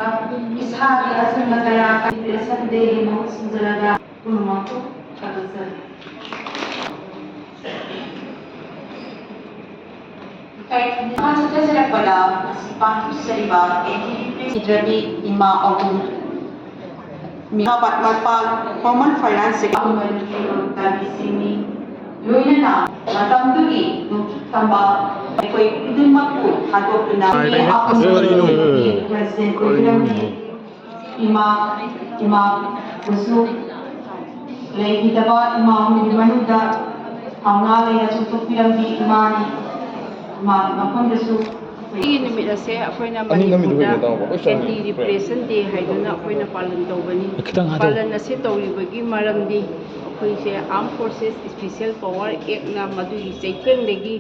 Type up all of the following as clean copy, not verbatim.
इसागी असंग कया संदे मोह संजलगा पुनमको कदसर pada sipang seriba Hidrabi Ima Agung Miha Patmapal Common Finance Tadi Sini Luina Matamdugi Tamba Koi Idumaku Hadopina President Kuiramdi Ima Busu Lehitaba Ima Manuda Hauna Leya Chutuk Piramdi Imani ꯅꯨꯃꯤꯠ ꯑꯁꯦ ꯑꯩꯈꯣꯏꯅ ꯃꯅꯤꯄꯨꯔꯗ anti repression ꯗꯦ ꯍꯥꯏꯗꯨꯅ ꯑꯩꯈꯣꯏꯅ ꯄꯥꯂꯟ ꯇꯧꯕꯅꯤ꯫ ꯄꯥꯂꯟ ꯑꯁꯤ ꯇꯧꯔꯤꯕꯒꯤ ꯃꯔꯝꯗꯤ ꯑꯩꯈꯣꯏꯁꯦ ꯑꯥꯔꯝ ꯐꯣꯔꯁꯦꯁ ꯏꯁꯄꯤꯁꯦꯜ ꯄꯥꯋꯔ ꯑꯦꯛꯅ ꯃꯗꯨꯒꯤ ꯆꯩꯊꯦꯡꯗꯒꯤ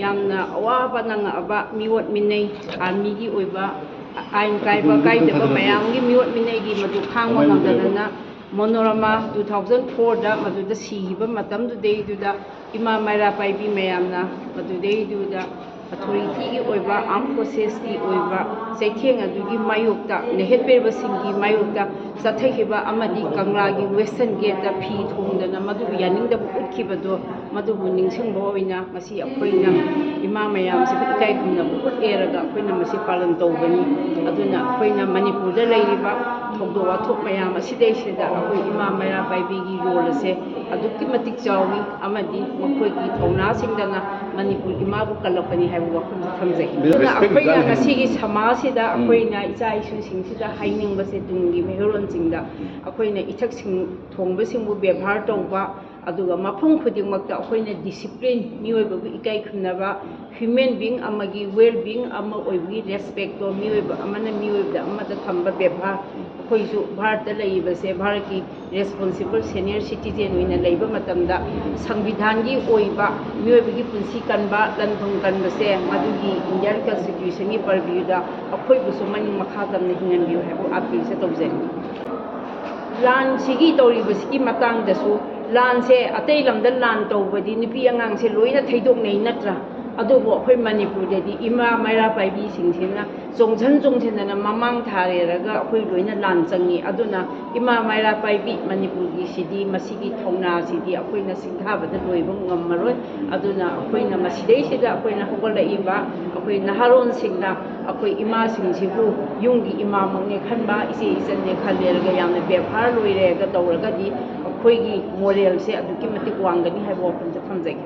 ꯌꯥꯝꯅ ꯑꯋꯥꯕ ꯅꯪꯉꯛꯑꯕ ꯃꯤꯑꯣꯠ ꯃꯤꯅꯩ ꯑꯥꯔꯃꯤꯒꯤ ꯑꯣꯏꯕ ꯑꯥꯏꯟ ꯀꯥꯏꯕ ꯀꯥꯏꯗꯕ ꯃꯌꯥꯝꯒꯤ ꯃꯤꯑꯣꯠ ꯃꯤꯅꯩꯒꯤ ꯃꯗꯨ ꯈꯥꯡꯕ ꯉꯝꯗꯗꯅ ꯃꯣꯅꯣꯔꯃꯥ 2004ꯗ ꯃꯗꯨꯗ ꯁꯤꯈꯤꯕ ꯃꯇꯝꯗꯨꯗꯩꯗꯨꯗ ꯏꯃꯥ ꯃꯩꯔꯥ ꯄꯥꯏꯕꯤ ꯃꯌꯥꯝꯅ ꯃꯗꯨꯗꯩꯗꯨꯗ ꯑꯊꯣꯔꯤꯇꯤꯒꯤ ꯑꯣꯏꯕ ꯑꯥꯔꯝ ꯐꯣꯔꯁꯦꯁꯀꯤ ꯑꯣꯏꯕ ꯆꯩꯊꯦꯡ ꯑꯗꯨꯒꯤ ꯃꯥꯌꯣꯛꯇ ꯅꯩꯍꯠꯄꯤꯔꯕꯁꯤꯡꯒꯤ ꯃꯥꯌꯣꯛꯇ ꯆꯠꯊꯈꯤꯕ ꯑꯃꯗꯤ ꯀꯪꯂꯥꯒꯤ ꯋꯦꯁꯇꯔꯟ ꯒꯦꯠꯇ ꯐꯤ ꯊꯣꯡꯗꯅ ꯃꯗꯨꯕꯨ ꯌꯥꯅꯤꯡꯗꯕ ꯎꯠꯈꯤꯕꯗꯣ ꯃꯗꯨꯕꯨ ꯅꯤꯡꯁꯤꯡꯕ ꯑꯣꯏꯅ ꯉꯁꯤ ꯑꯩꯈꯣꯏꯅ ꯏꯃꯥ ꯃꯌꯥꯝꯁꯤꯕꯨ ꯏꯀꯥꯏ ꯈꯨꯝꯅꯕ ꯎꯠꯂꯦꯔꯒ ꯑꯩꯈꯣꯏꯅ ꯃꯁꯤ ꯄꯥꯂꯟ ꯇꯧꯕꯅꯤ꯫ ꯑꯗꯨꯅ ꯑꯩꯈꯣꯏꯅ ꯃꯅꯤꯄꯨꯔꯗ ꯂꯩꯔꯤꯕ ꯊꯧꯗꯣꯛ ꯋꯥꯊꯣꯛ ꯃꯌꯥꯝ ꯑꯁꯤꯗꯩꯁꯤꯗ ꯑꯩꯈꯣꯏ ꯏꯃꯥ ꯃꯩꯔꯥ ꯄꯥꯏꯕꯤꯒꯤ ꯔꯣꯜ ꯑꯁꯦ ꯑꯗꯨꯛꯀꯤ ꯃꯇꯤꯛ ꯆꯥꯎꯏ ꯑꯃꯗꯤ ꯃꯈꯣꯏꯒꯤ ꯊꯧꯅꯥꯁꯤꯡꯗꯅ ꯃꯅꯤꯄꯨꯔ ꯏꯃꯥꯕꯨ ꯀꯜꯂꯛꯄꯅꯤ ꯍꯥꯏꯕ ꯋꯥꯐꯝꯁꯦ ꯊꯝꯖꯩ꯫ ꯑꯗꯨꯅ ꯑꯩꯈꯣꯏꯅ ꯉꯁꯤꯒꯤ ꯁꯃꯥꯖꯁꯤꯗ ꯑꯩꯈꯣꯏꯅ ꯏꯆꯥ ꯏꯁꯨꯁꯤꯡꯁꯤꯗ ꯍꯥꯏꯅꯤꯡꯕꯁꯦ ꯇꯨꯡꯒꯤ ꯃꯤꯔꯣꯜꯁꯤꯡꯗ ꯑꯩꯈꯣꯏꯅ ꯏꯊꯛꯁꯤꯡ ꯊꯣꯡꯕꯁꯤꯡꯕꯨ ꯕꯦꯚꯥꯔ ꯇꯧꯕ ꯑꯗꯨꯒ ꯃꯐꯝ ꯈꯨꯗꯤꯡꯃꯛꯇ ꯑꯩꯈꯣꯏꯅ ꯗꯤꯁꯤꯄ꯭ꯂꯤꯟ ꯃꯤꯑꯣꯏꯕꯕꯨ ꯏꯀꯥꯏ ꯈꯨꯝꯅꯕ ꯍ꯭ꯌꯨꯃꯦꯟ ꯕꯤꯡ ꯑꯃꯒꯤ ꯋꯦꯜ ꯕꯤꯡ ꯑꯃ ꯑꯣꯏꯕꯒꯤ ꯔꯦꯁꯄꯦꯛꯇꯣ ꯃꯤꯑꯣꯏꯕ ꯑꯃꯅ ꯃꯤꯑꯣꯏꯕꯗ ꯑꯃꯗ ꯊꯝꯕ ꯕꯦꯚꯥꯔ ꯑꯩꯈꯣꯏꯁꯨ ꯚꯥꯔꯠꯇ ꯂꯩꯔꯤꯕꯁꯦ ꯚꯥꯔꯠꯀꯤ ꯔꯦꯁꯄꯣꯟꯁꯤꯕꯜ ꯁꯦꯅꯤꯌꯔ ꯁꯤꯇꯤꯖꯦꯟ ꯑꯣꯏꯅ ꯂꯩꯕ ꯃꯇꯝꯗ ꯁꯪꯕꯤꯙꯥꯟꯒꯤ ꯑꯣꯏꯕ ꯃꯤꯑꯣꯏꯕꯒꯤ ꯄꯨꯟꯁꯤ ꯀꯟꯕ ꯂꯟ ꯊꯨꯝ ꯀꯟꯕꯁꯦ ꯃꯗꯨꯒꯤ ꯏꯟꯗꯤꯌꯥꯟ ꯀꯟꯁꯇꯤꯇ꯭ꯌꯨꯁꯟꯒꯤ ꯄꯔꯚ꯭ꯌꯨꯗ ꯑꯩꯈꯣꯏꯕꯨꯁꯨ ꯃꯅꯤꯡ ꯃꯈꯥ ꯇꯝꯅ ꯍꯤꯡꯍꯟꯕꯤꯌꯨ ꯍꯥꯏꯕ ꯑꯥꯄꯤꯜꯁꯦ ꯇꯧꯖꯩ꯫ ꯂꯥꯟꯁꯤꯒꯤ ꯇꯧꯔꯤꯕꯁꯤꯒꯤ ꯃꯇꯥꯡꯗꯁꯨ ꯂꯥꯟꯁꯦ ꯑꯇꯩ ꯂꯝꯗ ꯂꯥꯟ ꯇꯧꯕꯗꯤ ꯅꯨꯄꯤ ꯑꯉꯥꯡꯁꯦ ꯂꯣꯏꯅ ꯊꯩꯗꯣꯛꯅꯩ ꯅꯠꯇ꯭ꯔꯥ? ꯑꯗꯨꯕꯨ ꯑꯩꯈꯣꯏ ꯃꯅꯤꯄꯨꯔꯗꯗꯤ ꯏꯃꯥ ꯃꯩꯔꯥ ꯄꯥꯏꯕꯤꯁꯤꯡꯁꯤꯅ ꯆꯣꯡꯁꯤꯟꯗꯅ ꯃꯃꯥꯡ ꯊꯥꯔꯦꯔꯒ ꯑꯩꯈꯣꯏ ꯂꯣꯏꯅ ꯂꯥꯟ ꯆꯪꯉꯤ꯫ ꯑꯗꯨꯅ ꯏꯃꯥ ꯃꯩꯔꯥ ꯄꯥꯏꯕꯤ ꯃꯅꯤꯄꯨꯔꯒꯤꯁꯤꯗꯤ ꯃꯁꯤꯒꯤ ꯊꯧꯅꯥꯁꯤꯗꯤ ꯑꯩꯈꯣꯏꯅ ꯁꯤꯡꯊꯥꯕꯗ ꯂꯣꯏꯕ ꯉꯝꯃꯔꯣꯏ꯫ ꯑꯗꯨꯅ ꯑꯩꯈꯣꯏꯅ ꯃꯁꯤꯗꯩꯁꯤꯗ ꯑꯩꯈꯣꯏꯅ ꯍꯧꯒꯠꯂꯛꯏꯕ ꯑꯩꯈꯣꯏ ꯅꯍꯥꯔꯣꯟꯁꯤꯡꯅ ꯑꯩꯈꯣꯏ ꯏꯃꯥꯁꯤꯡꯁꯤꯕꯨ ꯌꯨꯝꯒꯤ ꯏꯃꯥꯃꯛꯅꯦ ꯈꯟꯕ ꯏꯆꯦ ꯏꯆꯟꯅꯦ ꯈꯜꯂꯦꯔꯒ ꯌꯥꯝꯅ ꯕꯦꯚꯥꯔ ꯂꯣꯏꯔꯦꯒ ꯇꯧꯔꯒꯗꯤ ꯑꯩꯈꯣꯏꯒꯤ ꯃꯣꯔꯦꯜꯁꯦ ꯑꯗꯨꯛꯀꯤ ꯃꯇꯤꯛ ꯋꯥꯡꯒꯅꯤ ꯍꯥꯏꯕ ꯋꯥꯐꯝꯁꯦ ꯊꯝꯖꯒꯦ꯫